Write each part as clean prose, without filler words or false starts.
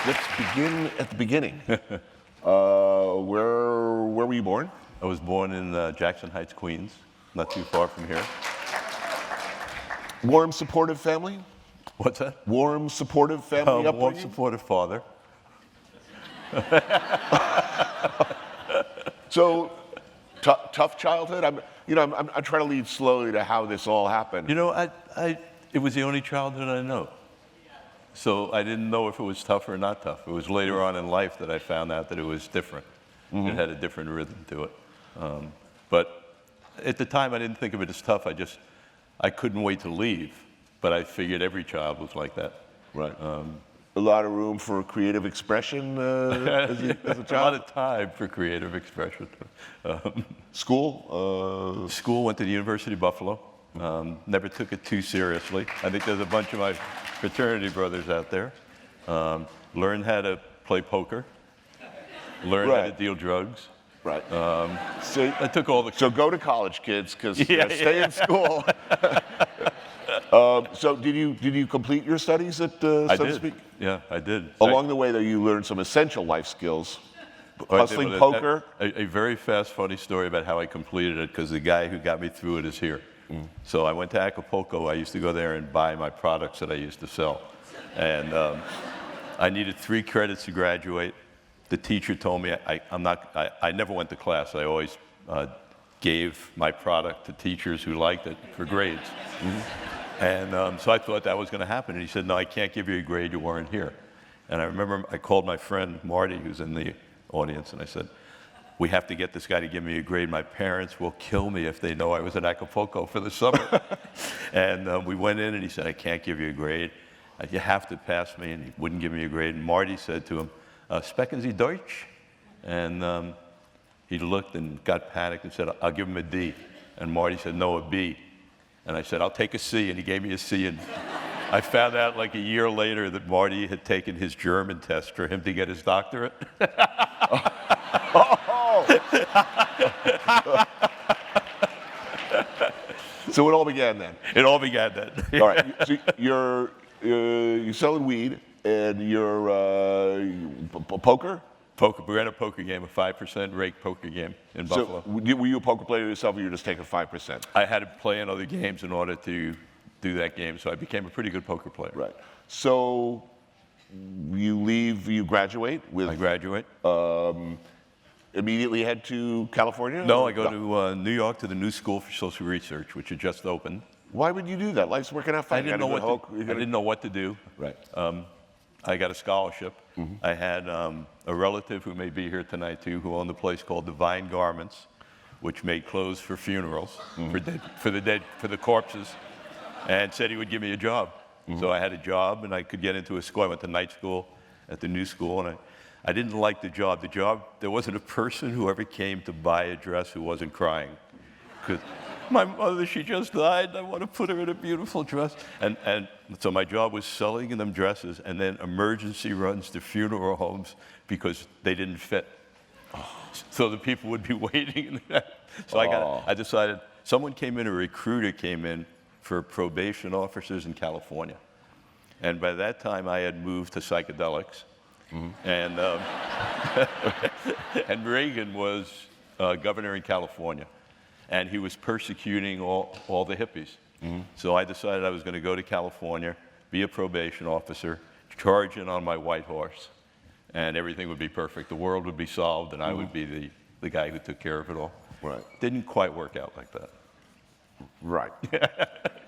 let's begin at the beginning. Where were you born? I was born in Jackson Heights, Queens, not too far from here. Warm, supportive family? What's that? Warm, supportive family upbringing? Warm, supportive father. So, tough childhood? I'm trying to lead slowly to how this all happened. You know, it was the only childhood I know. So I didn't know if it was tough or not tough. It was later on in life that I found out that it was different. Mm-hmm. It had a different rhythm to it. But at the time, I didn't think of it as tough. I couldn't wait to leave. But I figured every child was like that. Right. A lot of room for creative expression as a child? A lot of time for creative expression. School? School, went to the University of Buffalo. Never took it too seriously. I think there's a bunch of my fraternity brothers out there. Learned how to play poker. Learned how to deal drugs. Right. So I took all the... So go to college, kids, because stay in school. So did you complete your studies so to speak? Yeah, I did. Along the way, though, you learned some essential life skills. Hustling poker. A very fast, funny story about how I completed it, because the guy who got me through it is here. So I went to Acapulco. I used to go there and buy my products that I used to sell. And I needed 3 credits to graduate. The teacher told me I never went to class. I always gave my product to teachers who liked it for grades. And so I thought that was going to happen. And he said, no, I can't give you a grade. You weren't here. And I remember I called my friend Marty, who's in the audience, and I said, we have to get this guy to give me a grade. My parents will kill me if they know I was in Acapulco for the summer. And we went in, and he said, I can't give you a grade. You have to pass me. And he wouldn't give me a grade. And Marty said to him, Sprechen Sie Deutsch? And he looked and got panicked and said, I'll give him a D. And Marty said, no, a B. And I said, I'll take a C. And he gave me a C. And I found out like a year later that Marty had taken his German test for him to get his doctorate. So it all began then? It all began then. All right. So you're selling weed, and you're poker? Poker. We ran a poker game, a 5% rake poker game in Buffalo. So were you a poker player yourself, or you were just taking 5%? I had to play in other games in order to do that game, so I became a pretty good poker player. Right. So you graduate with... I graduate. Immediately head to California? No, I go to New York to the New School for Social Research, which had just opened. Why would you do that? Life's working out fine. I didn't know what to do. Right. I got a scholarship. I had a relative who may be here tonight too, who owned a place called Divine Garments, which made clothes for funerals, for the corpses, and said he would give me a job. So I had a job, and I could get into a school. I went to night school at the New School, and I didn't like the job. There wasn't a person who ever came to buy a dress who wasn't crying. Because my mother, she just died, and I want to put her in a beautiful dress. And so my job was selling them dresses, and then emergency runs to funeral homes because they didn't fit. So the people would be waiting. So I decided, a recruiter came in for probation officers in California. And by that time, I had moved to psychedelics. And and Reagan was governor in California, and he was persecuting all the hippies. So I decided I was going to go to California, be a probation officer, charge in on my white horse, and everything would be perfect. The world would be solved, and I would be the guy who took care of it all. Right. Didn't quite work out like that. Right.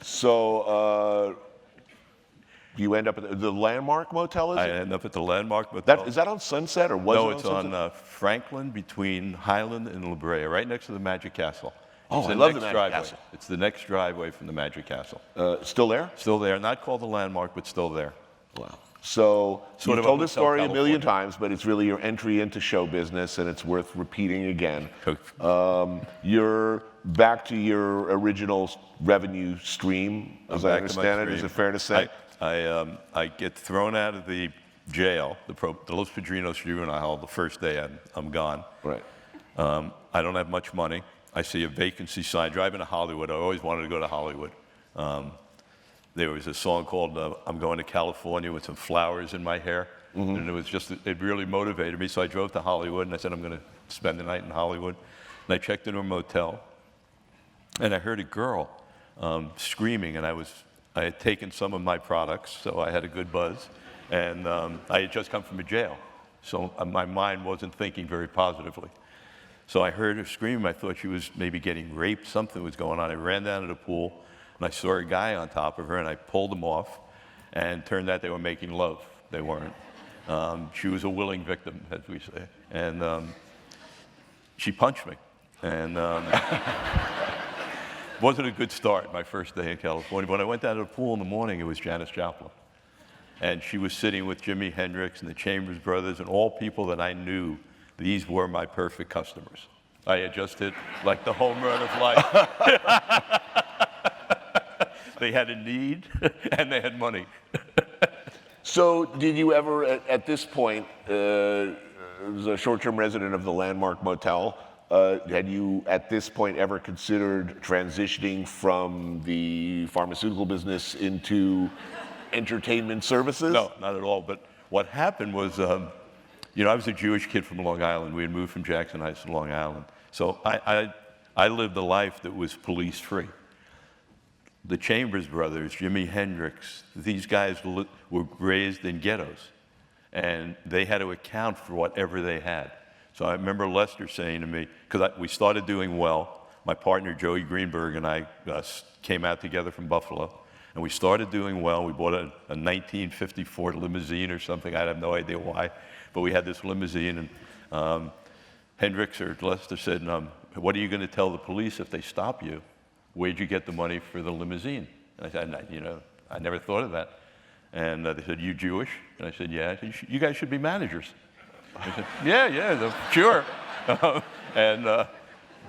So you end up at the Landmark Motel, is it? I end up at the Landmark Motel. Is that on Sunset, or was it on Sunset? Sunset? No, it's on Franklin between Highland and La Brea, right next to the Magic Castle. Oh, I love the Magic Castle. It's the next driveway from the Magic Castle. Still there? Still there. Not called the Landmark, but still there. Wow. So you've told this story California a million times, but it's really your entry into show business, and it's worth repeating again. You're back to your original revenue stream, as I understand it. Is it fair to say? I get thrown out of the jail, the Los Padrinos Juvenile Hall, the first day I'm gone. Right. I don't have much money. I see a vacancy sign. Driving to Hollywood, I always wanted to go to Hollywood. there was a song called I'm Going to California with Some Flowers in My Hair. And it really motivated me. So I drove to Hollywood and I said, I'm going to spend the night in Hollywood. And I checked into a motel and I heard a girl screaming, and I had taken some of my products, so I had a good buzz. And I had just come from a jail. So my mind wasn't thinking very positively. So I heard her scream. I thought she was maybe getting raped. Something was going on. I ran down to the pool, and I saw a guy on top of her, and I pulled him off, and turned out they were making love. They weren't. She was a willing victim, as we say. And she punched me. And wasn't a good start, my first day in California. When I went down to the pool in the morning, it was Janis Joplin. And she was sitting with Jimi Hendrix and the Chambers Brothers and all people that I knew. These were my perfect customers. I had just hit like the home run of life. They had a need and they had money. So did you ever, at this point, as a short-term resident of the Landmark Motel, had you at this point ever considered transitioning from the pharmaceutical business into entertainment services? No, not at all. But what happened was, you know, I was a Jewish kid from Long Island. We had moved from Jackson Heights to Long Island. So I lived a life that was police-free. The Chambers Brothers, Jimi Hendrix, these guys were raised in ghettos, and they had to account for whatever they had. So I remember Lester saying to me, because we started doing well, my partner Joey Greenberg and I came out together from Buffalo, and we started doing well. We bought a 1954 limousine or something. I have no idea why, but we had this limousine, and Hendrix or Lester said, what are you going to tell the police if they stop you? Where'd you get the money for the limousine? And I said, you know, I never thought of that. And they said, you Jewish? And I said, yeah. I said, you guys should be managers. I said, yeah, sure. And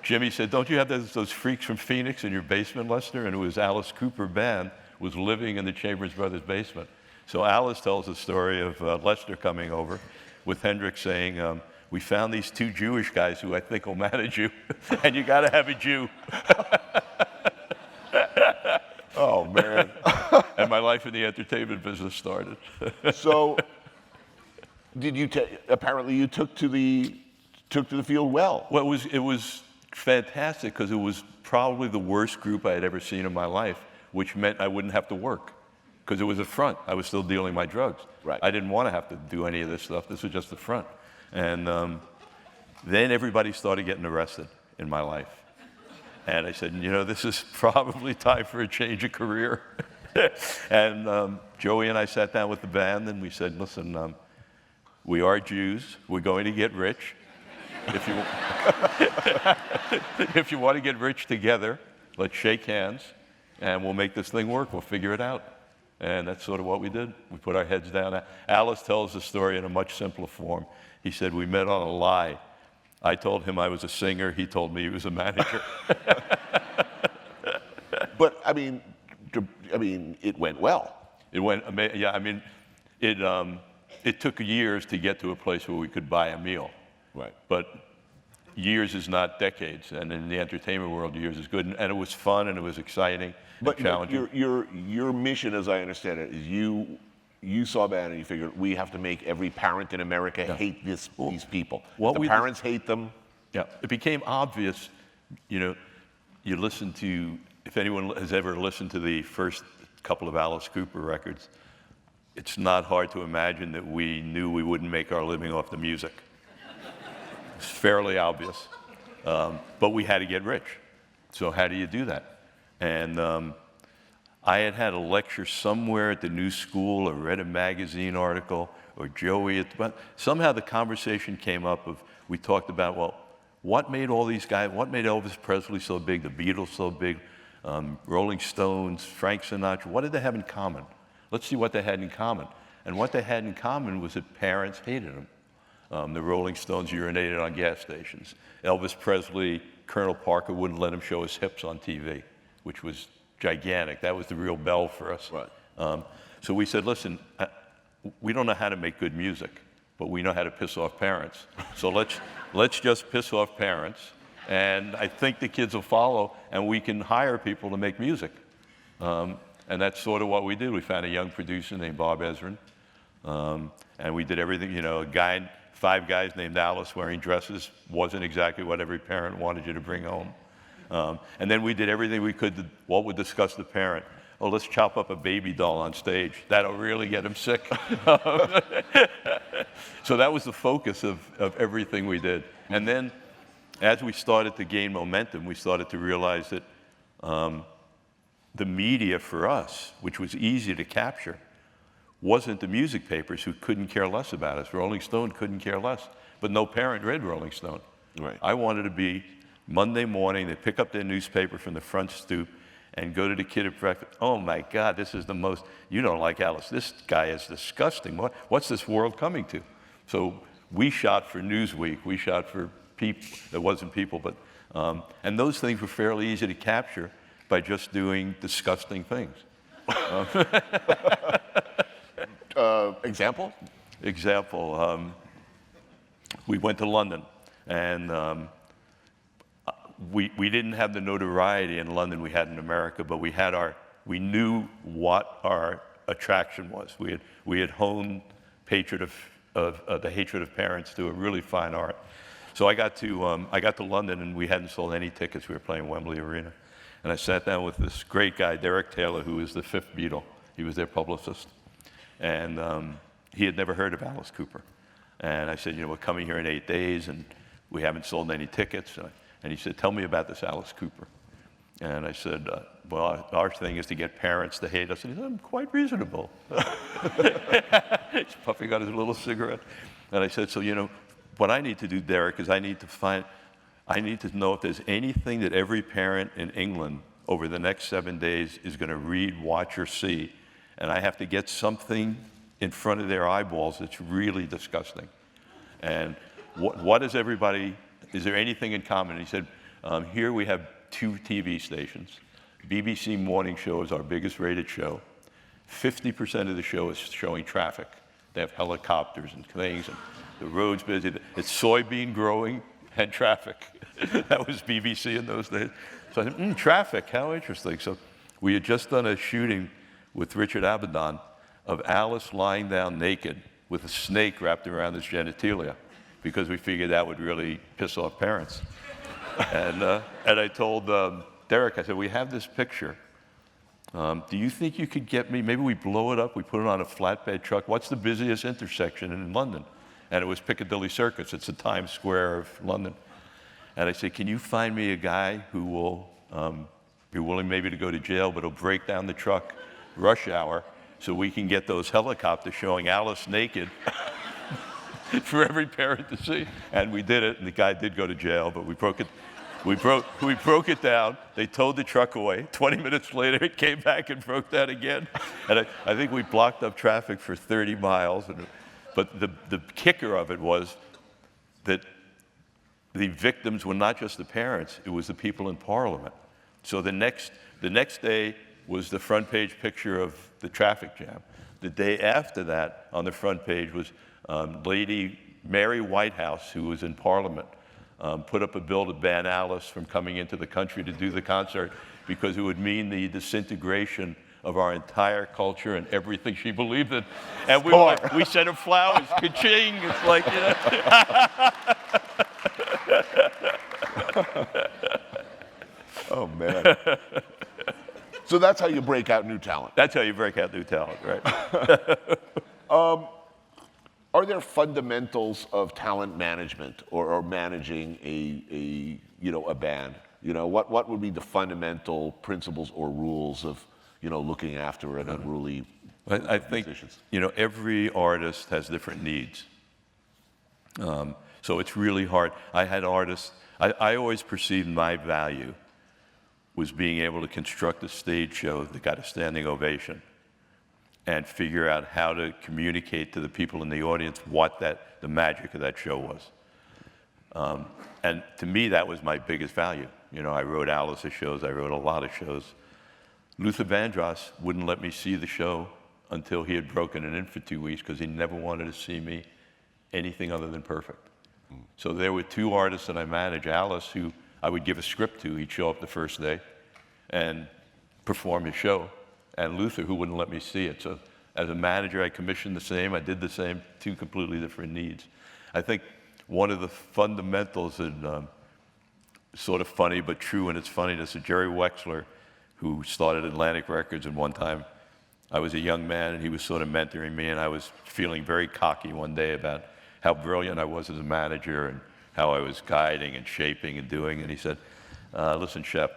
Jimmy said, don't you have those freaks from Phoenix in your basement, Lester? And it was Alice Cooper Band was living in the Chambers Brothers' basement. So Alice tells the story of Lester coming over with Hendrix saying, we found these two Jewish guys who I think will manage you, and you got to have a Jew. Oh, man. And my life in the entertainment business started. So, did you apparently you took to the field well? Well, it was fantastic because it was probably the worst group I had ever seen in my life, which meant I wouldn't have to work because it was a front. I was still dealing my drugs. Right. I didn't want to have to do any of this stuff. This was just the front. And then everybody started getting arrested in my life. And I said, you know, this is probably time for a change of career. And Joey and I sat down with the band and we said, listen, we are Jews. We're going to get rich. If you want to get rich together, let's shake hands and we'll make this thing work. We'll figure it out. And that's sort of what we did. We put our heads down. Alice tells the story in a much simpler form. He said, we met on a lie. I told him I was a singer. He told me he was a manager. But I mean, it went well. It went, yeah. I mean, it took years to get to a place where we could buy a meal. Right. But years is not decades, and in the entertainment world, years is good. And it was fun, and it was exciting, but and challenging. Your mission, as I understand it, is you saw a band and you figured we have to make every parent in America hate these people. The parents hate them. Yeah, it became obvious. You know, you listen to, if anyone has ever listened to the first couple of Alice Cooper records, it's not hard to imagine that we knew we wouldn't make our living off the music. It's fairly obvious, but we had to get rich. So how do you do that? And I had a lecture somewhere at the new school or read a magazine article or Joey, but somehow the conversation came up of, we talked about, well, what made all these guys, what made Elvis Presley so big, the Beatles so big, Rolling Stones, Frank Sinatra, what did they have in common? Let's see what they had in common. And what they had in common was that parents hated them. The Rolling Stones urinated on gas stations. Elvis Presley, Colonel Parker wouldn't let him show his hips on TV, which was gigantic. That was the real bell for us. Right. So we said, listen, we don't know how to make good music, but we know how to piss off parents. So let's just piss off parents, and I think the kids will follow, and we can hire people to make music. And that's sort of what we did. We found a young producer named Bob Ezrin, and we did everything. You know, 5 guys named Alice wearing dresses wasn't exactly what every parent wanted you to bring home. And then we did everything we could to, what would disgust the parent. Oh, let's chop up a baby doll on stage. That'll really get him sick. So that was the focus of everything we did. And then as we started to gain momentum, we started to realize that the media for us, which was easy to capture, wasn't the music papers who couldn't care less about us. Rolling Stone couldn't care less, but no parent read Rolling Stone. Right. I wanted to be Monday morning, they pick up their newspaper from the front stoop and go to the kid at breakfast. Oh my God, this is the most, you don't like Alice. This guy is disgusting. What's this world coming to? So we shot for Newsweek. We shot for People. It wasn't People, but, and those things were fairly easy to capture by just doing disgusting things. Example? Example, we went to London, and we didn't have the notoriety in London we had in America, but we knew what our attraction was. We had honed the hatred of parents to a really fine art. So I got to London, and we hadn't sold any tickets. We were playing Wembley Arena, and I sat down with this great guy, Derek Taylor, who was the 5th Beatle. He was their publicist, and he had never heard of Alice Cooper. And I said, you know, we're coming here in 8 days, and we haven't sold any tickets. And he said, tell me about this Alice Cooper. And I said, well, our thing is to get parents to hate us. And he said, I'm quite reasonable. He's puffing on his little cigarette. And I said, so, you know, what I need to do, Derek, is I need to know if there's anything that every parent in England over the next 7 days is going to read, watch, or see. And I have to get something in front of their eyeballs that's really disgusting. And what is everybody, is there anything in common? And he said, here we have 2 TV stations. BBC Morning Show is our biggest rated show. 50% of the show is showing traffic. They have helicopters and things, and the road's busy. It's soybean growing and traffic. That was BBC in those days. So I said, traffic, how interesting. So we had just done a shooting with Richard Avedon of Alice lying down naked with a snake wrapped around his genitalia, because we figured that would really piss off parents. And I told Derek, I said, we have this picture. Do you think you could get me, maybe we blow it up, we put it on a flatbed truck. What's the busiest intersection in London? And it was Piccadilly Circus. It's the Times Square of London. And I said, can you find me a guy who will be willing maybe to go to jail, but he'll break down the truck rush hour so we can get those helicopters showing Alice naked for every parent to see. And we did it, and the guy did go to jail, but we broke it down. They towed the truck away. 20 minutes later, it came back and broke down again. And I think we blocked up traffic for 30 miles. But the kicker of it was that the victims were not just the parents, it was the people in Parliament. So the next day was the front page picture of the traffic jam. The day after that, on the front page was Lady Mary Whitehouse, who was in Parliament, put up a bill to ban Alice from coming into the country to do the concert because it would mean the disintegration of our entire culture and everything she believed in. And we sent her flowers, ka-ching, it's like, you know. Oh, man. So that's how you break out new talent. That's how you break out new talent, right? Are there fundamentals of talent management or managing a band? You know, what would be the fundamental principles or rules of, looking after an unruly I think, every artist has different needs. So it's really hard. I had artists, I always perceived my value was being able to construct a stage show that got a standing ovation and figure out how to communicate to the people in the audience what the magic of that show was. And to me, that was my biggest value. I wrote Alice's shows, I wrote a lot of shows. Luther Vandross wouldn't let me see the show until he had broken it in for 2 weeks because he never wanted to see me anything other than perfect. So there were 2 artists that I managed, Alice, who I would give a script to. He'd show up the first day and perform his show. and Luther, who wouldn't let me see it. So as a manager, I commissioned the same. I did the same, two completely different needs. I think one of the fundamentals, and sort of funny but true in its funniness, is Jerry Wexler, who started Atlantic Records, and one time I was a young man and he was sort of mentoring me, and I was feeling very cocky one day about how brilliant I was as a manager and how I was guiding and shaping and doing. And he said, listen, Shep,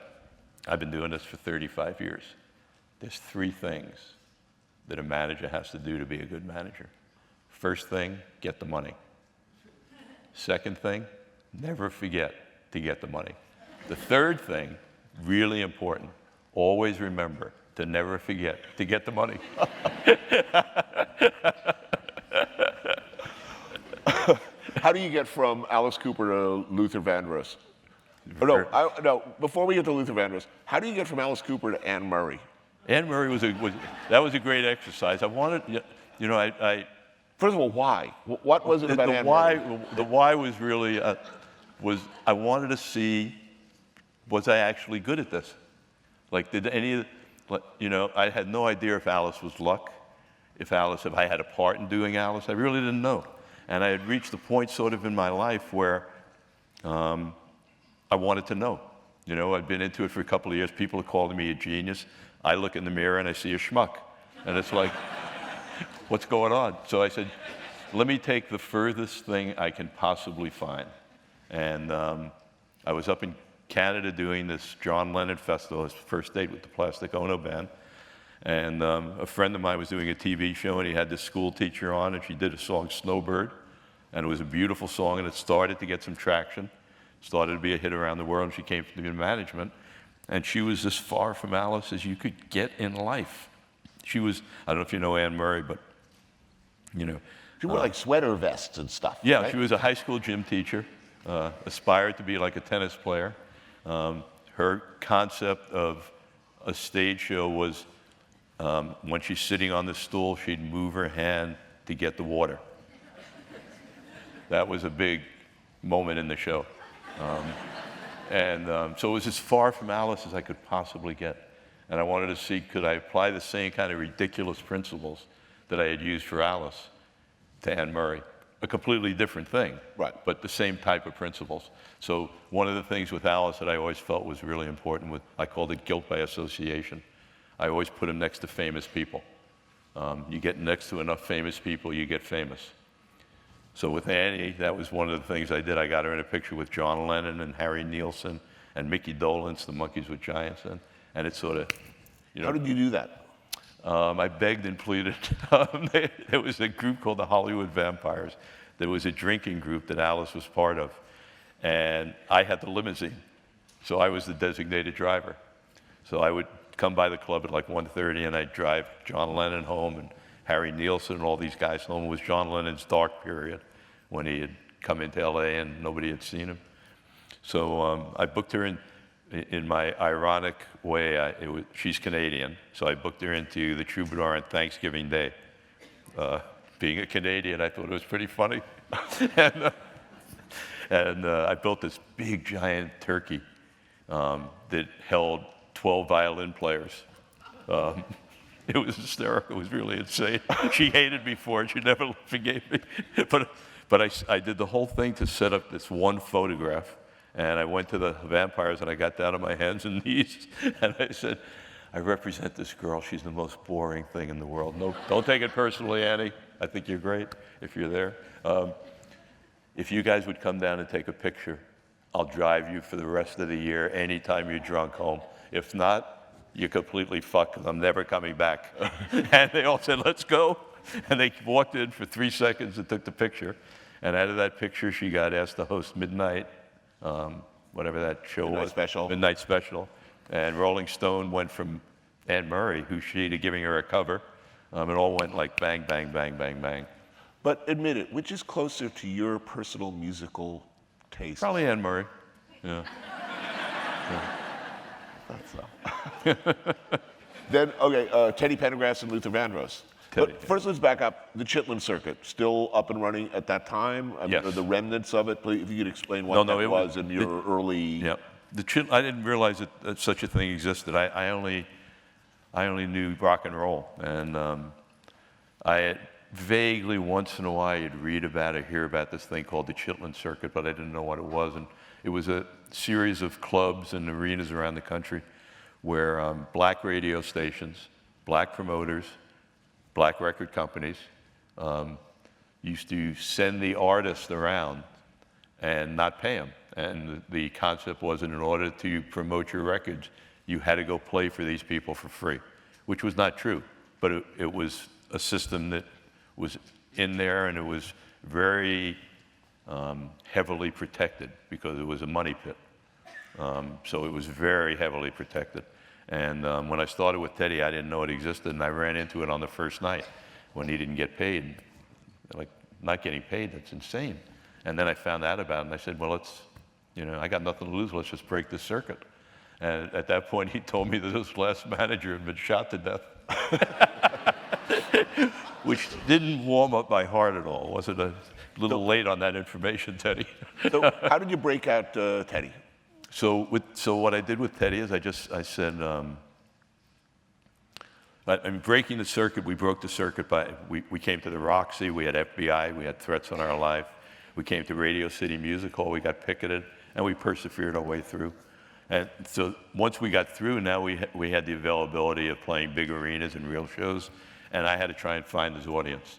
I've been doing this for 35 years. There's 3 things that a manager has to do to be a good manager. First thing, get the money. Second thing, never forget to get the money. The third thing, really important, always remember to never forget to get the money. How do you get from Alice Cooper to Luther Vandross? Oh, no, before we get to Luther Vandross, how do you get from Alice Cooper to Anne Murray? Anne Murray was a great exercise. I wanted, you know, I First of all, why? What was it about Anne Murray? The why was really, I wanted to see, was I actually good at this? Like, did any, you know, I had no idea if Alice was luck, if I had a part in doing Alice. I really didn't know. And I had reached the point sort of in my life where I wanted to know. You know, I'd been into it for a couple of years. People are calling me a genius. I look in the mirror and I see a schmuck. And it's like, what's going on? So I said, let me take the furthest thing I can possibly find. And I was up in Canada doing this John Lennon festival, his first date with the Plastic Ono Band. And a friend of mine was doing a TV show, and he had this school teacher on, and she did a song, Snowbird. And it was a beautiful song, and it started to get some traction. Started to be a hit around the world, and she came from the management. And she was as far from Alice as you could get in life. She was, I don't know if you know Anne Murray, but, you know. She wore like sweater vests and stuff. Yeah, right? She was a high school gym teacher, aspired to be like a tennis player. Her concept of a stage show was when she's sitting on the stool, she'd move her hand to get the water. That was a big moment in the show. So it was as far from Alice as I could possibly get. And I wanted to see, could I apply the same kind of ridiculous principles that I had used for Alice to Anne Murray? A completely different thing, right? But the same type of principles. So one of the things with Alice that I always felt was really important, I called it guilt by association. I always put them next to famous people. You get next to enough famous people, you get famous. So with Annie, that was one of the things I did. I got her in a picture with John Lennon and Harry Nilsson and Mickey Dolenz, the Monkeys with Giants, and it sort of, you know. How did you do that? I begged and pleaded. There was a group called the Hollywood Vampires. There was a drinking group that Alice was part of, and I had the limousine, so I was the designated driver. So I would come by the club at like 1:30, and I'd drive John Lennon home and Harry Nilsson and all these guys home. It was John Lennon's dark period when he had come into LA and nobody had seen him. So I booked her in my ironic way. She's Canadian, so I booked her into the Troubadour on Thanksgiving Day. Being a Canadian, I thought it was pretty funny. and I built this big, giant turkey that held 12 violin players. It was hysterical. It was really insane. She hated me for it. She never forgave me. But I did the whole thing to set up this one photograph. And I went to the vampires, and I got down on my hands and knees, and I said, I represent this girl. She's the most boring thing in the world. No, don't take it personally, Annie. I think you're great if you're there. If you guys would come down and take a picture, I'll drive you for the rest of the year anytime you're drunk home. If not, you're completely fucked, because I'm never coming back. And they all said, let's go. And they walked in for 3 seconds and took the picture. And out of that picture, she got asked to host Midnight, whatever that show was. Midnight Special. And Rolling Stone went from Anne Murray, who's she, to giving her a cover. It all went like bang, bang, bang, bang, bang. But admit it, which is closer to your personal musical taste? Probably Anne Murray. Yeah. That's so. Then, okay, Teddy Pendergrass and Luther Vandross. But first, let's back up. The Chitlin Circuit, still up and running at that time? Yes. The remnants of it, please, if you could explain what that was in your early... Yeah. I didn't realize that such a thing existed. I only I only knew rock and roll. And I had vaguely, once in a while, you'd read about it, hear about this thing called the Chitlin Circuit, but I didn't know what it was. And it was a series of clubs and arenas around the country where black radio stations, black promoters, black record companies used to send the artist around and not pay them. And the concept was, in order to promote your records, you had to go play for these people for free, which was not true. But it was a system that was in there, and it was very heavily protected because it was a money pit. So it was very heavily protected. And when I started with Teddy, I didn't know it existed, and I ran into it on the first night when he didn't get paid. Like, not getting paid, that's insane. And then I found out about it, and I said, well, I got nothing to lose, let's just break this circuit. And at that point, he told me that his last manager had been shot to death. Which didn't warm up my heart at all. Wasn't a little late on that information, Teddy. So how did you break out Teddy? So what I did with Teddy is I said, I'm breaking the circuit. We broke the circuit we came to the Roxy. We had FBI. We had threats on our life. We came to Radio City Music Hall. We got picketed, and we persevered our way through. And so once we got through, now we had the availability of playing big arenas and real shows, and I had to try and find his audience.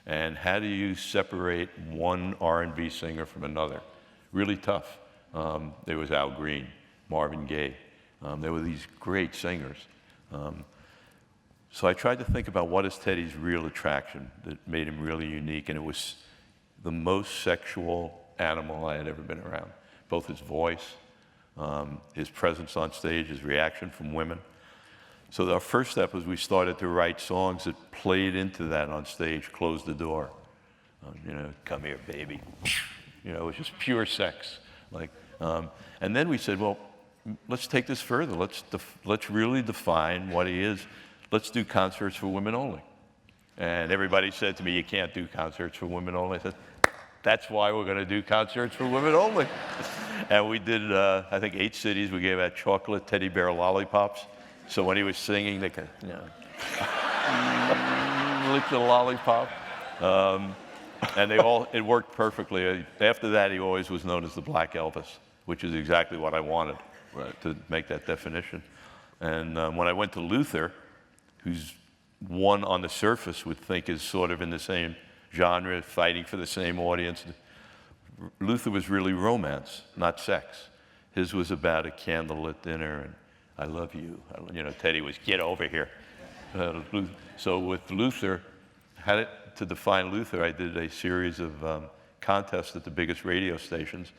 And how do you separate one R&B singer from another? Really tough. There was Al Green, Marvin Gaye. There were these great singers. So I tried to think about what is Teddy's real attraction that made him really unique, and it was the most sexual animal I had ever been around. Both his voice, his presence on stage, his reaction from women. So our first step was we started to write songs that played into that on stage, Close the Door. Come here, baby. It was just pure sex. And then we said, well, let's take this further. Let's really define what he is. Let's do concerts for women only. And everybody said to me, you can't do concerts for women only. I said, that's why we're going to do concerts for women only. And we did, I think, 8 cities. We gave out chocolate teddy bear lollipops. So when he was singing, they could, lick the lollipop. And it worked perfectly. After that, he always was known as the Black Elvis, which is exactly what I wanted, to make that definition. And when I went to Luther, who's one on the surface would think is sort of in the same genre, fighting for the same audience, Luther was really romance, not sex. His was about a candlelit dinner and I love you. Teddy was, get over here. So with Luther, to define Luther, I did a series of contests at the biggest radio stations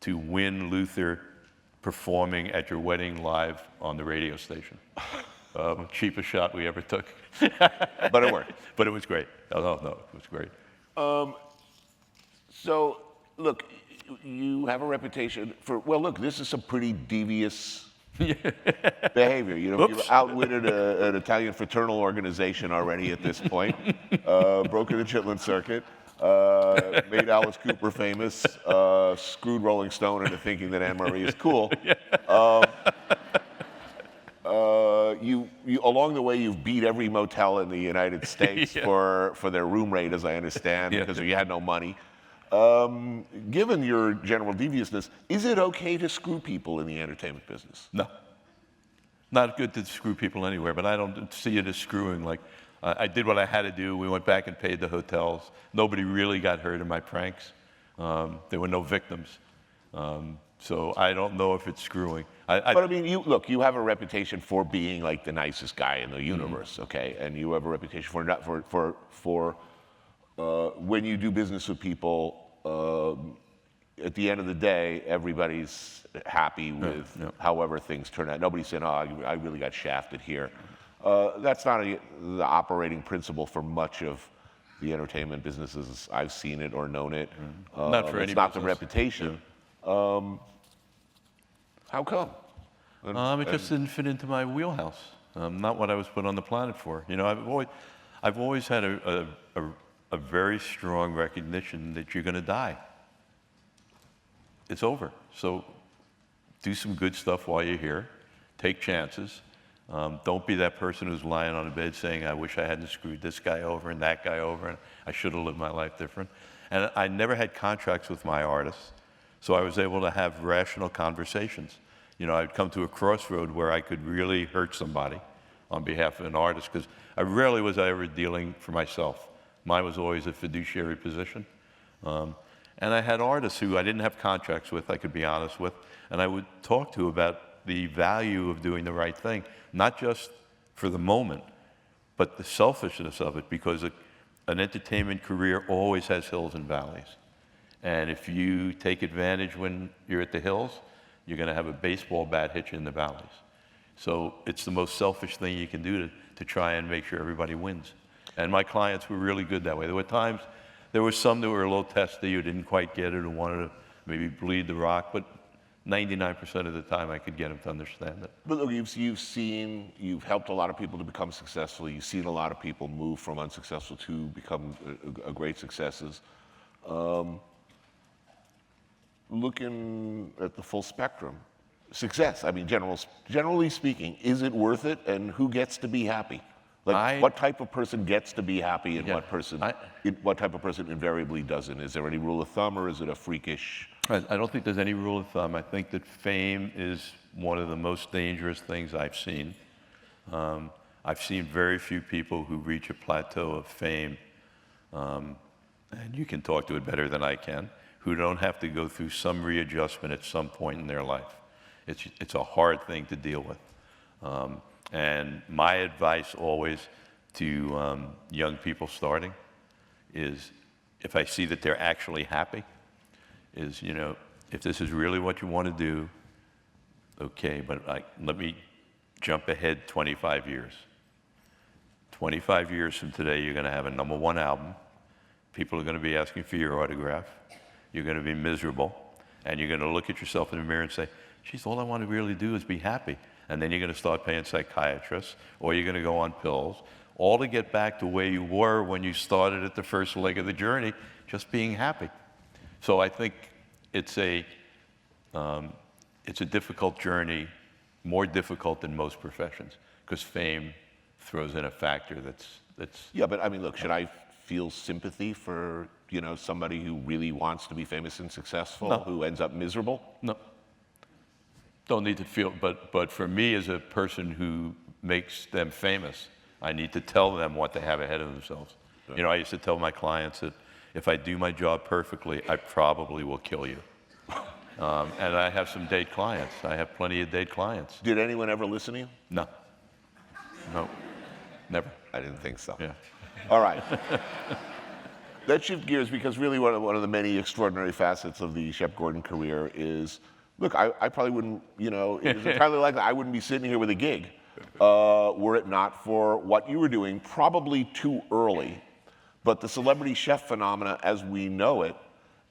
to win Luther performing at your wedding live on the radio station. Cheapest shot we ever took. But it worked. But it was great. No, it was great. So, look, you have a reputation for, well, look, this is some pretty devious behavior. You've outwitted an Italian fraternal organization already at this point, broken the Chitlin Circuit, made Alice Cooper famous, screwed Rolling Stone into thinking that Anne Marie is cool. You along the way, you've beat every motel in the United States for their room rate, as I understand, because you had no money. Given your general deviousness, is it okay to screw people in the entertainment business? No. Not good to screw people anywhere, but I don't see it as screwing. I did what I had to do. We went back and paid the hotels. Nobody really got hurt in my pranks. There were no victims. So I don't know if it's screwing. But I mean, you have a reputation for being like the nicest guy in the universe, okay? And you have a reputation for when you do business with people, at the end of the day, everybody's happy with however things turn out. Nobody's saying, oh, I really got shafted here. That's not the operating principle for much of the entertainment businesses. I've seen it or known it. Not for any It's not business. the reputation. How come? It just didn't fit into my wheelhouse. Not what I was put on the planet for. I've always had a very strong recognition that you're going to die. It's over. So do some good stuff while you're here. Take chances. Don't be that person who's lying on a bed saying, I wish I hadn't screwed this guy over and that guy over, and I should have lived my life different. And I never had contracts with my artists, so I was able to have rational conversations. I'd come to a crossroad where I could really hurt somebody on behalf of an artist, because I rarely was I ever dealing for myself. Mine was always a fiduciary position. And I had artists who I didn't have contracts with, I could be honest with, and I would talk to about the value of doing the right thing, not just for the moment, but the selfishness of it, because an entertainment career always has hills and valleys. And if you take advantage when you're at the hills, you're going to have a baseball bat hit you in the valleys. So it's the most selfish thing you can do to try and make sure everybody wins. And my clients were really good that way. There were some that were a little testy, who didn't quite get it, and wanted to maybe bleed the rock, but 99% of the time I could get them to understand it. But look, you've helped a lot of people to become successful. You've seen a lot of people move from unsuccessful to become great successes. Looking at the full spectrum, success, I mean, generally speaking, is it worth it, and who gets to be happy? What type of person gets to be happy, and what type of person invariably doesn't? Is there any rule of thumb, or is it a freakish? I don't think there's any rule of thumb. I think that fame is one of the most dangerous things I've seen. I've seen very few people who reach a plateau of fame, and you can talk to it better than I can, who don't have to go through some readjustment at some point in their life. It's a hard thing to deal with. And my advice always to young people starting is, if I see that they're actually happy, is, if this is really what you want to do, okay, but let me jump ahead 25 years. 25 years from today, you're going to have a #1 album. People are going to be asking for your autograph. You're going to be miserable. And you're going to look at yourself in the mirror and say, geez, all I want to really do is be happy. And then you're going to start paying psychiatrists, or you're going to go on pills, all to get back to where you were when you started at the first leg of the journey, just being happy. So I think it's a difficult journey, more difficult than most professions, because fame throws in a factor that's. Yeah, but I mean, look, should I feel sympathy for somebody who really wants to be famous and successful, who ends up miserable? No. Don't need to feel, but for me, as a person who makes them famous, I need to tell them what they have ahead of themselves. Right. I used to tell my clients that if I do my job perfectly, I probably will kill you. And I have some date clients. I have plenty of date clients. Did anyone ever listen to you? No, never. I didn't think so. Yeah. All right. Let's shift gears, because really one of the many extraordinary facets of the Shep Gordon career is, look, I probably wouldn't, it's entirely likely I wouldn't be sitting here with a gig were it not for what you were doing, probably too early. But the celebrity chef phenomena as we know it,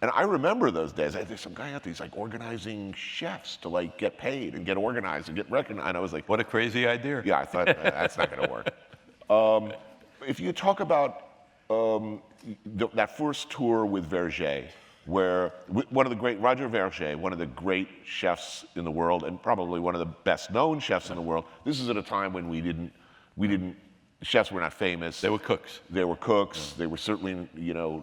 and I remember those days, there's some guy out there, he's organizing chefs to get paid and get organized and get recognized. And I was like, what a crazy idea. Yeah, I thought that's not going to work. If you talk about that first tour with Verger, where Roger Verger, one of the great chefs in the world, and probably one of the best known chefs in the world. This is at a time when chefs were not famous. They were cooks. They were cooks. Yeah. They were certainly, no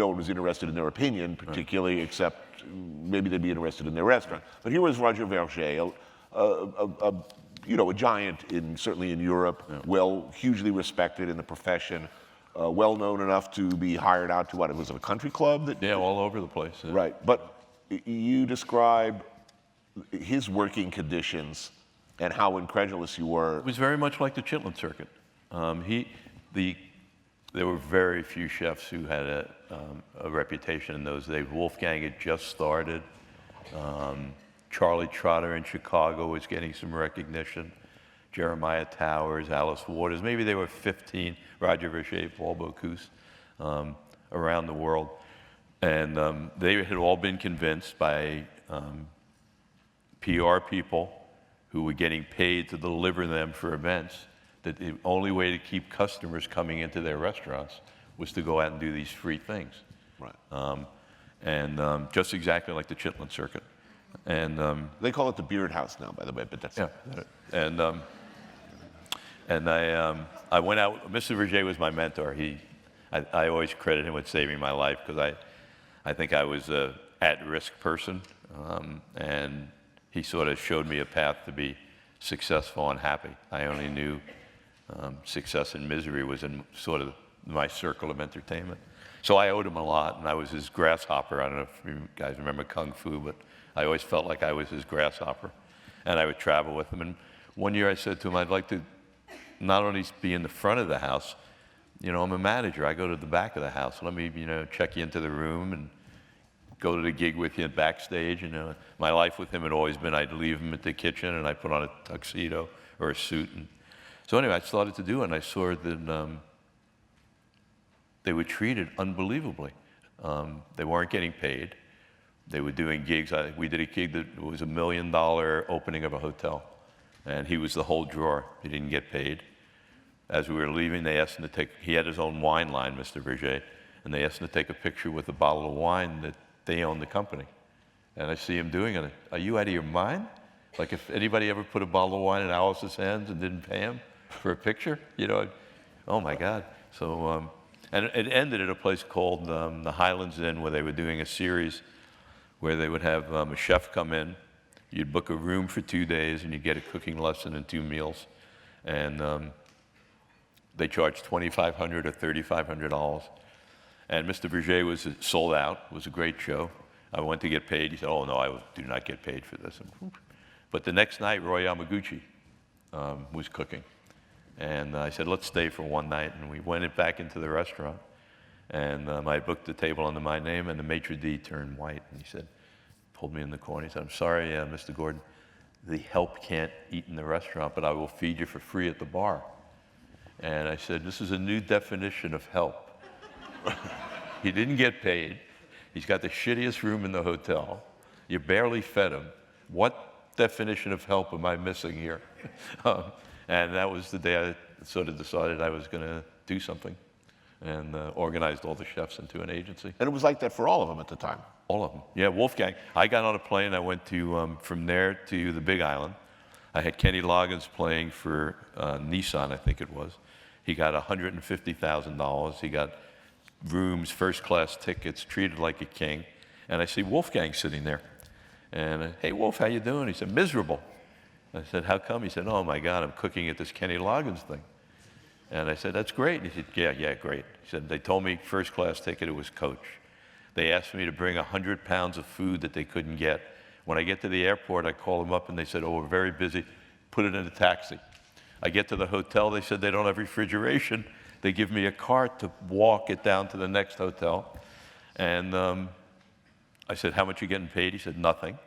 one was interested in their opinion particularly, except maybe they'd be interested in their restaurant. But here was Roger Verger, a giant certainly in Europe, hugely respected in the profession. Well known enough to be hired out to was it a country club? All over the place. Yeah. Right, but you describe his working conditions and how incredulous you were. It was very much like the Chitlin Circuit. There were very few chefs who had a reputation in those days. Wolfgang had just started. Charlie Trotter in Chicago was getting some recognition. Jeremiah Towers, Alice Waters, maybe there were 15, Roger Verger, Paul Bocuse, around the world. And they had all been convinced by PR people who were getting paid to deliver them for events that the only way to keep customers coming into their restaurants was to go out and do these free things. Right. Just exactly like the Chitlin Circuit. And they call it the Beard House now, by the way, but that's And I went out. Mr. Verger was my mentor. I always credit him with saving my life because I think I was a at-risk person, and he sort of showed me a path to be successful and happy. I only knew success and misery was in sort of my circle of entertainment. So I owed him a lot, and I was his grasshopper. I don't know if you guys remember Kung Fu, but I always felt like I was his grasshopper. And I would travel with him. And one year I said to him, I'd like to not only be in the front of the house, I'm a manager. I go to the back of the house. Let me, check you into the room and go to the gig with you backstage. My life with him had always been I'd leave him at the kitchen and I'd put on a tuxedo or a suit. And so anyway, I started to do it, and I saw that they were treated unbelievably. They weren't getting paid. They were doing gigs. We did a gig that was $1 million opening of a hotel, and he was the whole drawer. He didn't get paid. As we were leaving, they asked him to he had his own wine line, Mr. Verger, and they asked him to take a picture with a bottle of wine that they owned the company. And I see him doing it. Are you out of your mind? Like if anybody ever put a bottle of wine in Alice's hands and didn't pay him for a picture, oh my God. So, and it ended at a place called the Highlands Inn, where they were doing a series where they would have a chef come in. You'd book a room for 2 days, and you'd get a cooking lesson and 2 meals. And they charged $2,500 or $3,500. And Mr. Verger was sold out. It was a great show. I went to get paid. He said, oh, no, I do not get paid for this. But the next night, Roy Yamaguchi was cooking. And I said, let's stay for one night. And we went back into the restaurant. And I booked the table under my name, and the maitre d' turned white. And he said, pulled me in the corner. He said, I'm sorry, Mr. Gordon, the help can't eat in the restaurant, but I will feed you for free at the bar. And I said, this is a new definition of help. He didn't get paid. He's got the shittiest room in the hotel. You barely fed him. What definition of help am I missing here? And that was the day I sort of decided I was going to do something, and organized all the chefs into an agency. And it was like that for all of them at the time. All of them. Yeah, Wolfgang. I got on a plane. I went to from there to the Big Island. I had Kenny Loggins playing for Nissan, I think it was. He got $150,000. He got rooms, first-class tickets, treated like a king. And I see Wolfgang sitting there. And, hey, Wolf, how you doing? He said, miserable. I said, how come? He said, oh, my God, I'm cooking at this Kenny Loggins thing. And I said, that's great. He said, yeah, great. He said, they told me first-class ticket, it was coach. They asked me to bring 100 pounds of food that they couldn't get. When I get to the airport, I call them up, and they said, oh, we're very busy. Put it in a taxi. I get to the hotel. They said they don't have refrigeration. They give me a cart to walk it down to the next hotel. And I said, how much are you getting paid? He said, nothing.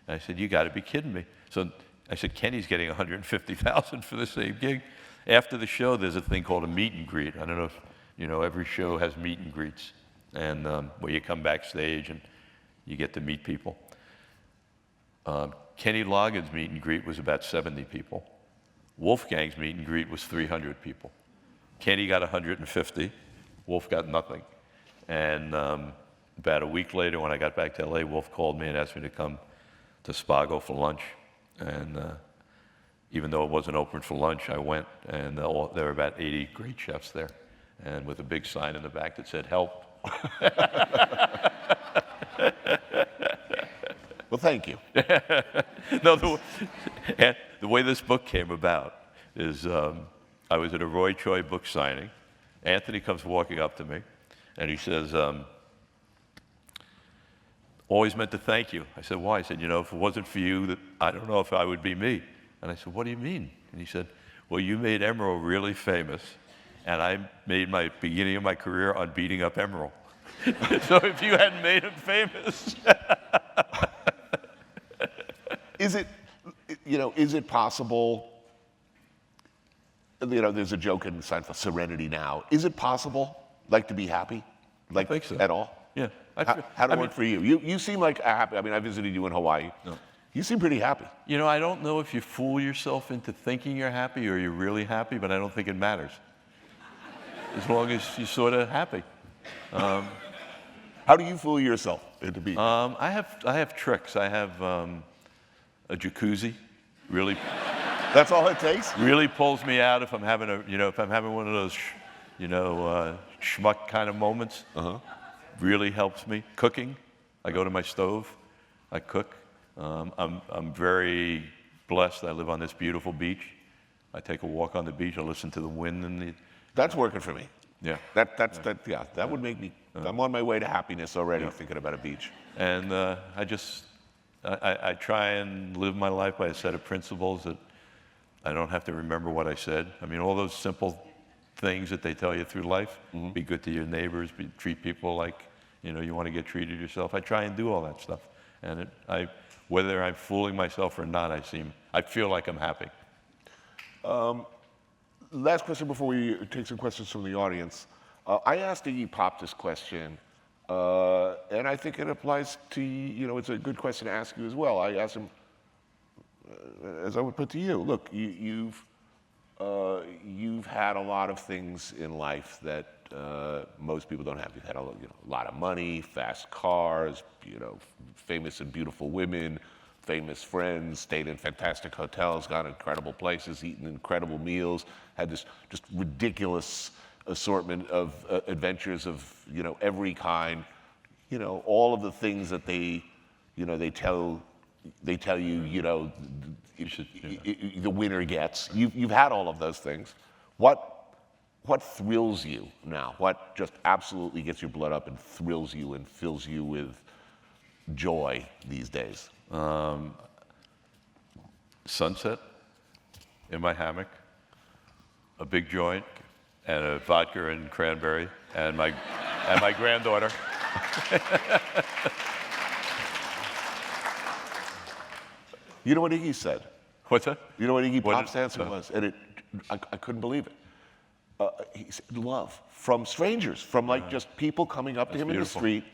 And I said, you got to be kidding me. So I said, Kenny's getting $150,000 for the same gig. After the show, there's a thing called a meet and greet. I don't know if, every show has meet and greets, and where you come backstage and you get to meet people. Kenny Loggins' meet and greet was about 70 people. Wolfgang's meet and greet was 300 people. Kenny got 150. Wolf got nothing. And about a week later, when I got back to LA, Wolf called me and asked me to come to Spago for lunch. And even though it wasn't open for lunch, I went, and there were about 80 great chefs there, and with a big sign in the back that said, help. Well, thank you. No, the way this book came about is I was at a Roy Choi book signing. Anthony comes walking up to me, and he says, always meant to thank you. I said, why? He said, if it wasn't for you, I don't know if I would be me. And I said, what do you mean? And he said, well, you made Emerald really famous, and I made my beginning of my career on beating up Emerald. So if you hadn't made him famous. Is it possible, there's a joke in Seinfeld, Serenity Now. Is it possible, to be happy? I think so. At all? Yeah. How did it work for you? You seem like happy. I mean, I visited you in Hawaii. No. You seem pretty happy. I don't know if you fool yourself into thinking you're happy or you're really happy, but I don't think it matters. As long as you're sort of happy. How do you fool yourself into being? I have tricks. I have a jacuzzi, really That's all it takes? Really pulls me out if I'm having if I'm having one of those, schmuck kind of moments. Really helps me. Cooking, I go to my stove, I cook. I'm very blessed. I live on this beautiful beach. I take a walk on the beach. I listen to the wind and the. That's working for me. Yeah. That would make me. I'm on my way to happiness already, thinking about a beach. And I try and live my life by a set of principles that I don't have to remember what I said. I mean, all those simple things that they tell you through life. Be good to your neighbors. Treat people like you want to get treated yourself. I try and do all that stuff. And whether I'm fooling myself or not, I feel like I'm happy. Last question before we take some questions from the audience. I asked Iggy Pop this question, and I think it applies to it's a good question to ask you as well. I asked him, as I would put to you, look, you've had a lot of things in life that most people don't have. You've had a lot of money, fast cars, famous and beautiful women, famous friends, stayed in fantastic hotels, gone to incredible places, eaten incredible meals, had this just ridiculous assortment of adventures of every kind. All of the things that they tell you the winner gets. You've had all of those things. What thrills you now? What just absolutely gets your blood up and thrills you and fills you with joy these days? Sunset in my hammock, a big joint, and a vodka and cranberry, and my granddaughter. You know what Iggy said? What's that? You know what Iggy Pop's answer was? And I couldn't believe it. He said love from strangers, from just people coming up to him in the street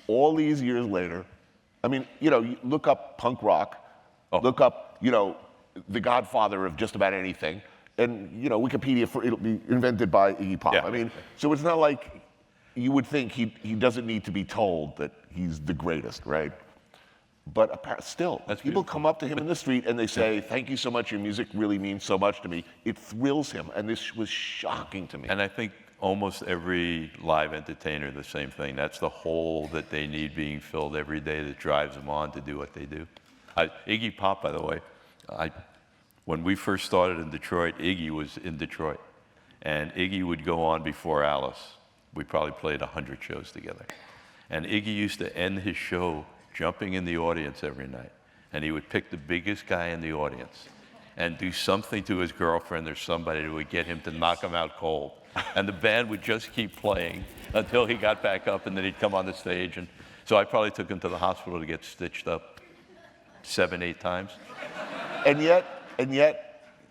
all these years later. I mean, you look up punk rock, look up, the godfather of just about anything, and, Wikipedia, it'll be invented by Iggy Pop. Yeah. I mean, so it's not like you would think he doesn't need to be told that he's the greatest, right? But still, people come up to him in the street and they say, thank you so much, your music really means so much to me. It thrills him, and this was shocking to me. And I think almost every live entertainer, the same thing. That's the hole that they need being filled every day that drives them on to do what they do. Iggy Pop, by the way, when we first started in Detroit, Iggy was in Detroit. And Iggy would go on before Alice. We probably played 100 shows together. And Iggy used to end his show jumping in the audience every night. And he would pick the biggest guy in the audience and do something to his girlfriend or somebody that would get him to knock him out cold. And the band would just keep playing until he got back up, and then he'd come on the stage. And so I probably took him to the hospital to get stitched up 7, 8 times. And yet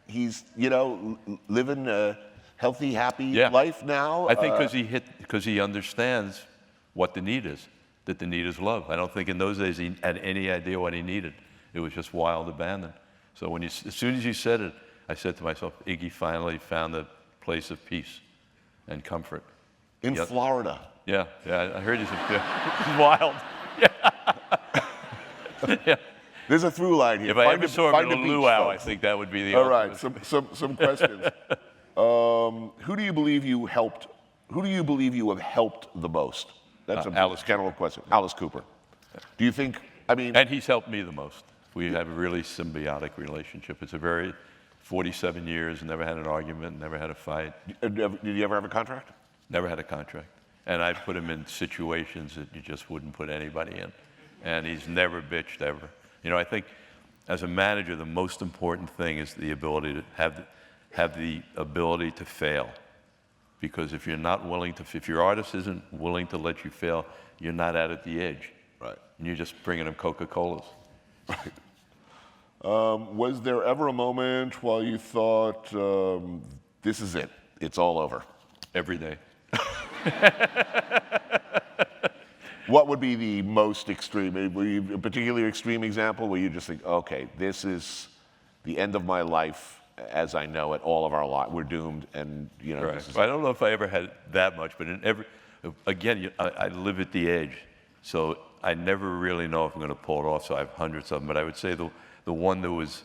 he's, living a healthy, happy life now. I think because he understands what the need is, that the need is love. I don't think in those days he had any idea what he needed. It was just wild abandon. So as soon as you said it, I said to myself, Iggy finally found a place of peace and comfort. In Florida. Yeah, I heard he's wild. Yeah. There's a through line here. If I ever saw him in a luau, I think that would be the All right, some questions. Who do you believe you helped? Who do you believe you have helped the most? That's a general question. Alice Cooper. Do you think? And he's helped me the most. We have a really symbiotic relationship. It's a very 47 years, never had an argument, never had a fight. Did you ever have a contract? Never had a contract. And I put him in situations that you just wouldn't put anybody in. And he's never bitched ever. I think as a manager, the most important thing is the ability to have the ability to fail. Because if you're not willing to, if your artist isn't willing to let you fail, you're not out at the edge. Right. And you're just bringing them Coca-Colas. Right. Was there ever a moment while you thought, this is it, it's all over? Every day. What would be the most extreme? Were you a particularly extreme example where you just think, okay, this is the end of my life as I know it, all of our life, we're doomed, and Right. This is I don't know if I ever had that much, but I live at the edge, so I never really know if I'm going to pull it off. So I have hundreds of them, but I would say the one that was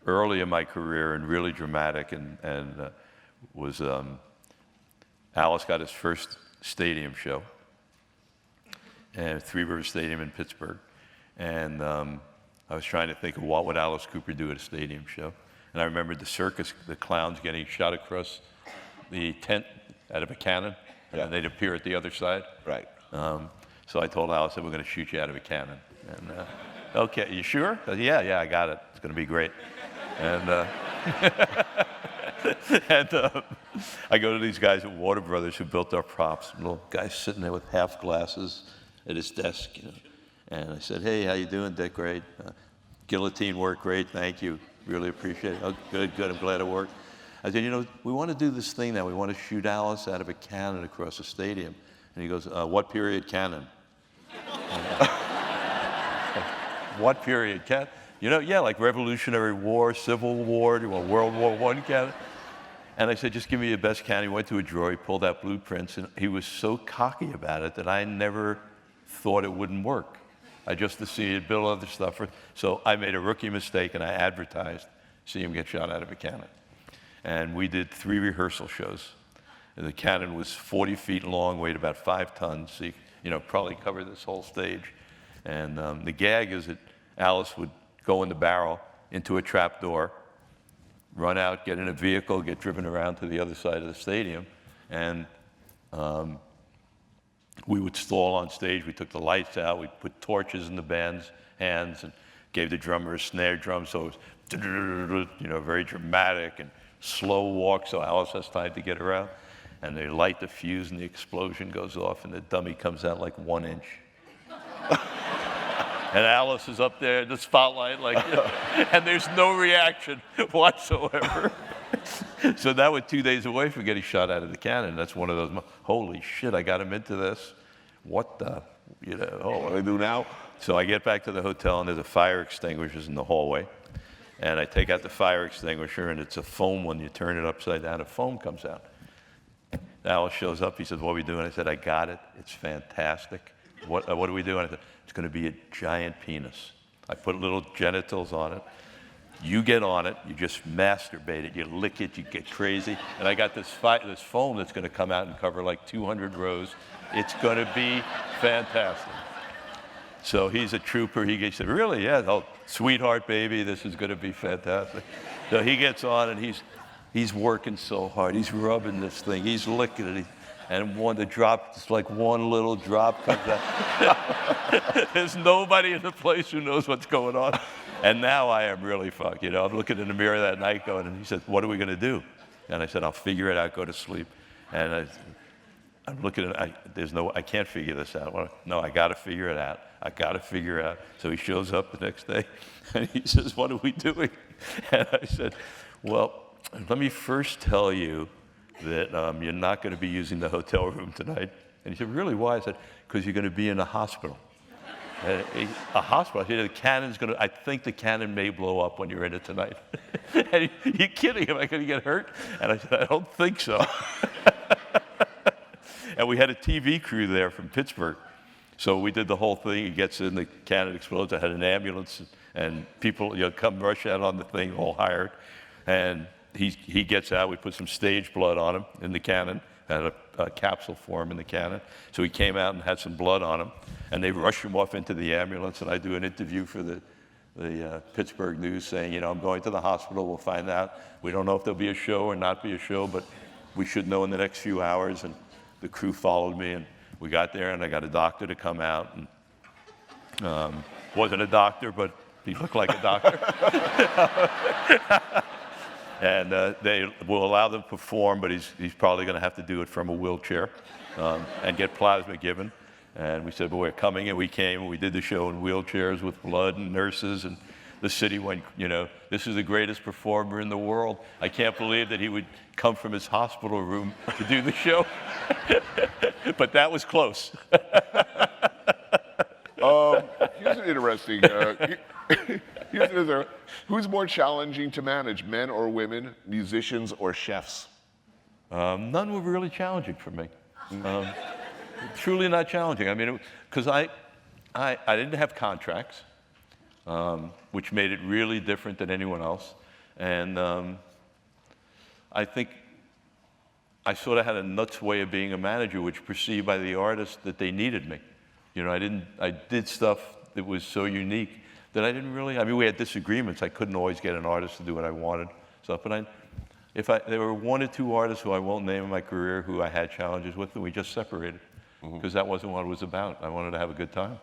early in my career and really dramatic, and was Alice got his first stadium show, and Three Rivers Stadium in Pittsburgh, and I was trying to think of what would Alice Cooper do at a stadium show, and I remembered the circus, the clowns getting shot across the tent out of a cannon, and they'd appear at the other side. Right. So I told Alice that we're going to shoot you out of a cannon. And okay, you sure? Yeah, I got it. It's going to be great. And I go to these guys at Warner Brothers who built our props. Little guy sitting there with half glasses at his desk, And I said, "Hey, how you doing, Dick? Great. Guillotine work, great. Thank you. Really appreciate it. Oh, good. I'm glad it worked." I said, "We want to do this thing now. We want to shoot Alice out of a cannon across the stadium." And he goes, "What period cannon?" What period cannon? Yeah, like Revolutionary War, Civil War, World War I cannon. And I said, "Just give me your best cannon." He went to a drawer, he pulled out blueprints, and he was so cocky about it that I never thought it wouldn't work. I just assumed he'd build other stuff. So I made a rookie mistake, and I advertised, see him get shot out of a cannon. And we did 3 rehearsal shows. And the cannon was 40 feet long, weighed about 5 tons, so you probably cover this whole stage. And the gag is that Alice would go in the barrel into a trap door, run out, get in a vehicle, get driven around to the other side of the stadium, and we would stall on stage. We took the lights out, we put torches in the band's hands, and gave the drummer a snare drum, so it was very dramatic and slow walk, so Alice has time to get around. And they light the fuse, and the explosion goes off, and the dummy comes out like 1 inch. And Alice is up there in the spotlight, and there's no reaction whatsoever. So now we're 2 days away from getting shot out of the cannon. That's one of those, holy shit, I got him into this. What the, what do I do now? So I get back to the hotel, and there's a fire extinguisher in the hallway. And I take out the fire extinguisher, and it's a foam one. You turn it upside down, a foam comes out. Alice shows up. He says, "What are we doing?" I said, "I got it. It's fantastic." What do we do? And I said, "It's going to be a giant penis." I put little genitals on it. You get on it. You just masturbate it. You lick it. You get crazy. And I got this foam that's going to come out and cover like 200 rows. It's going to be fantastic. So he's a trooper. He said, "Really? Yeah. Oh, sweetheart, baby, this is going to be fantastic." So he gets on, and he's working so hard. He's rubbing this thing. He's licking it. And just like one little drop comes out. There's nobody in the place who knows what's going on. And now I am really fucked. I'm looking in the mirror that night going, and he said, "What are we going to do?" And I said, "I'll figure it out, go to sleep." And I'm looking at it, I can't figure this out. No, I got to figure it out. I got to figure it out. So he shows up the next day, and he says, "What are we doing?" And I said, "Well, let me first tell you that you're not going to be using the hotel room tonight." And he said, "Really? Why?" I said, "Because you're going to be in a hospital." A hospital? He said, I think the cannon may blow up when you're in it tonight. And you kidding? Am I going to get hurt? And I said, "I don't think so." And we had a TV crew there from Pittsburgh. So we did the whole thing. He gets in, the cannon explodes. I had an ambulance, and people come rush out on the thing, all hired. And he gets out. We put some stage blood on him in the cannon, had a capsule for him in the cannon. So he came out and had some blood on him, and they rushed him off into the ambulance. And I do an interview for the Pittsburgh News saying, "I'm going to the hospital. We'll find out. We don't know if there'll be a show or not be a show, but we should know in the next few hours." And the crew followed me, and we got there, and I got a doctor to come out. And wasn't a doctor, but he looked like a doctor. And they will allow them to perform, but he's probably going to have to do it from a wheelchair and get plasma given. And we said, "But we're coming," and we came, and we did the show in wheelchairs with blood and nurses, and the city went, "This is the greatest performer in the world. I can't believe that he would come from his hospital room to do the show." But that was close. Here's an interesting. Who's more challenging to manage, men or women, musicians or chefs? None were really challenging for me. Truly not challenging. I mean, because I didn't have contracts, which made it really different than anyone else. And I think I sort of had a nuts way of being a manager, which perceived by the artists that they needed me. You know, I did stuff that was so unique that I didn't really, I mean, we had disagreements. I couldn't always get an artist to do what I wanted, stuff. But there were one or two artists who I won't name in my career who I had challenges with, and we just separated because that wasn't what it was about. I wanted to have a good time.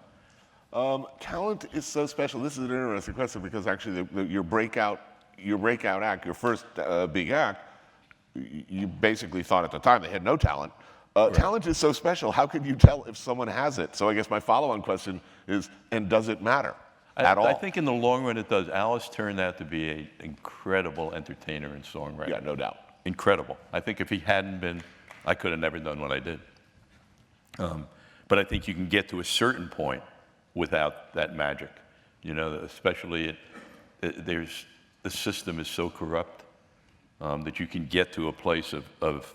Talent is so special. This is an interesting question because actually your breakout act, your first big act, you basically thought at the time they had no talent. Right. Talent is so special. How can you tell if someone has it? So I guess my follow-on question is, and does it matter at all? I think in the long run it does. Alice turned out to be an incredible entertainer and songwriter. Yeah, no doubt. Incredible. I think if he hadn't been, I could have never done what I did. But I think you can get to a certain point without that magic. You know, especially the system is so corrupt that you can get to a place of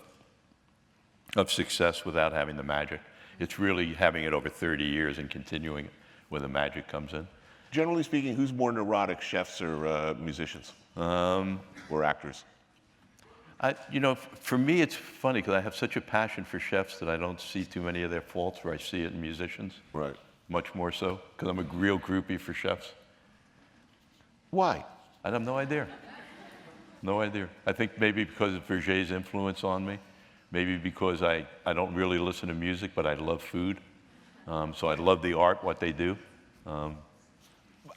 success without having the magic. It's really having it over 30 years and continuing it where the magic comes in. Generally speaking, who's more neurotic, chefs or musicians or actors? You know, for me, it's funny because I have such a passion for chefs that I don't see too many of their faults where I see it in musicians. Right. Much more so, because I'm a real groupie for chefs. Why? I have no idea. No idea. I think maybe because of Verger's influence on me. Maybe because I don't really listen to music, but I love food. So I love the art, what they do.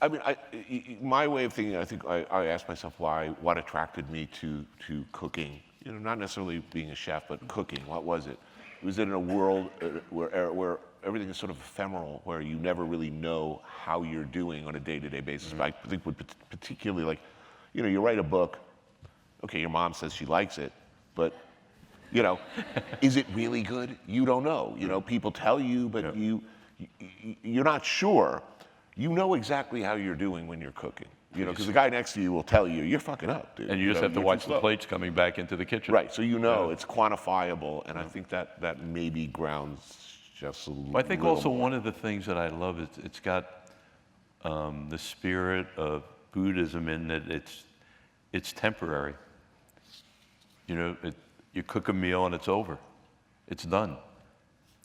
I mean, my way of thinking, I think I asked myself what attracted me to cooking. You know, not necessarily being a chef, but cooking. What was it? It was in a world where everything is sort of ephemeral, where you never really know how you're doing on a day-to-day basis. But I think particularly like, you know, you write a book, okay, your mom says she likes it, but you know, is it really good? You don't know. You know, people tell you, but you're not sure. You know exactly how you're doing when you're cooking. You know, because the guy next to you will tell you, you're fucking up, dude. And you just have to watch the plates coming back into the kitchen. Right, so you know it's quantifiable, and I think that maybe grounds just a little. I think also one of the things that I love is it's got the spirit of Buddhism in that it's temporary. You know, you cook a meal and it's over. It's done.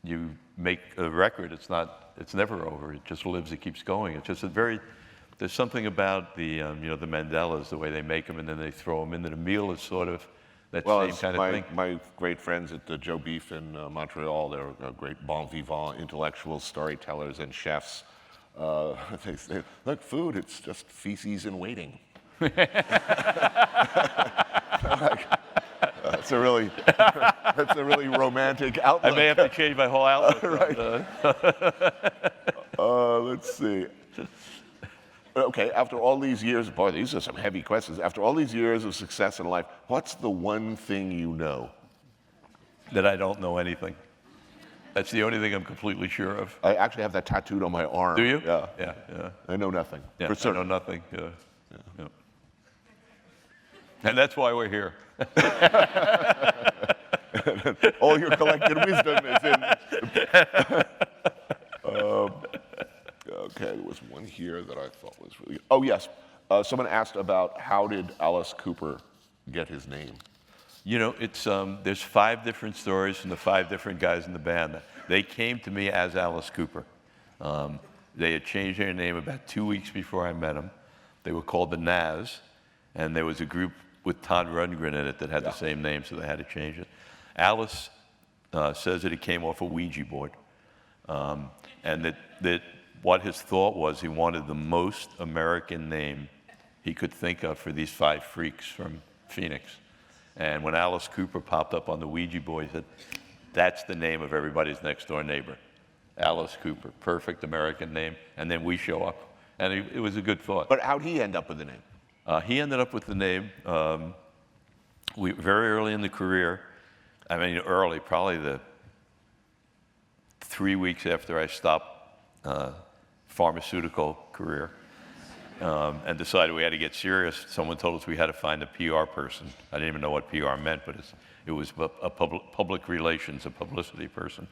You make a record, it's never over. It just lives, it keeps going. It's just there's something about the, you know, the Mandelas, the way they make them and then they throw them in. And the meal is sort of that same kind of thing. My great friends at the Joe Beef in Montreal, they're great bon vivant intellectuals, storytellers, and chefs. They say, look, food, it's just feces in waiting. That's a really romantic outlook. I may have to change my whole outlook. Right. Let's see. Okay, after all these years, boy, these are some heavy questions. After all these years of success in life, what's the one thing you know? That I don't know anything. That's the only thing I'm completely sure of. I actually have that tattooed on my arm. Do you? Yeah. Yeah. I know nothing. Yeah, for certain. I know nothing. Yeah. And that's why we're here. All your collected wisdom is in. Okay, there was one here that I thought was really good. Oh, yes. Someone asked about how did Alice Cooper get his name? You know, it's there's 5 different stories from the 5 different guys in the band. They came to me as Alice Cooper. They had changed their name about 2 weeks before I met them. They were called the Naz, and there was a group with Todd Rundgren in it that had the same name, so they had to change it. Alice says that it came off a Ouija board, and that what his thought was he wanted the most American name he could think of for these 5 freaks from Phoenix. And when Alice Cooper popped up on the Ouija board, he said, that's the name of everybody's next door neighbor. Alice Cooper, perfect American name, and then we show up. And it was a good thought. But how'd he end up with the name? He ended up with the name very early in the career. I mean, early, probably the 3 weeks after I stopped pharmaceutical career and decided we had to get serious. Someone told us we had to find a PR person. I didn't even know what PR meant, but it was a public relations, a publicity person.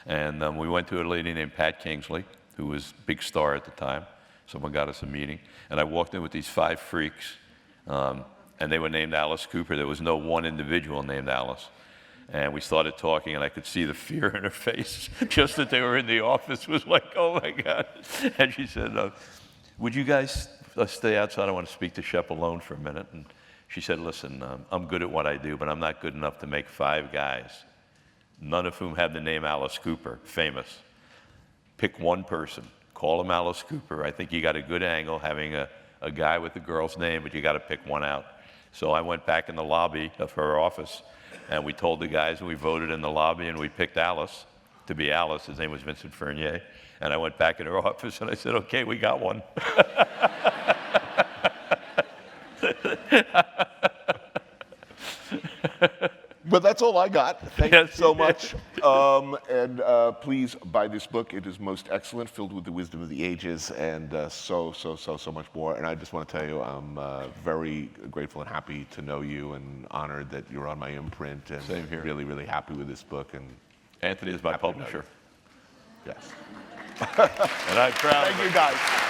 And we went to a lady named Pat Kingsley, who was a big star at the time. Someone got us a meeting. And I walked in with these 5 freaks. and they were named Alice Cooper. There was no one individual named Alice. And we started talking, and I could see the fear in her face. Just that they were in the office was like, oh my God. And she said, would you guys stay outside? I want to speak to Shep alone for a minute. And she said, listen, I'm good at what I do, but I'm not good enough to make 5 guys, none of whom have the name Alice Cooper, famous. Pick one person, call him Alice Cooper. I think you got a good angle having a guy with the girl's name, but you got to pick one out. So I went back in the lobby of her office, and we told the guys, and we voted in the lobby, and we picked Alice to be Alice. His name was Vincent Fernier. And I went back in her office, and I said, okay, we got one. But that's all I got. Thank you so much. And please buy this book. It is most excellent, filled with the wisdom of the ages, and so much more. And I just want to tell you, I'm very grateful and happy to know you, and honored that you're on my imprint. And Same here. Really, really happy with this book. And Anthony is my publisher. yes. And I'm proud of Thank it. you, guys.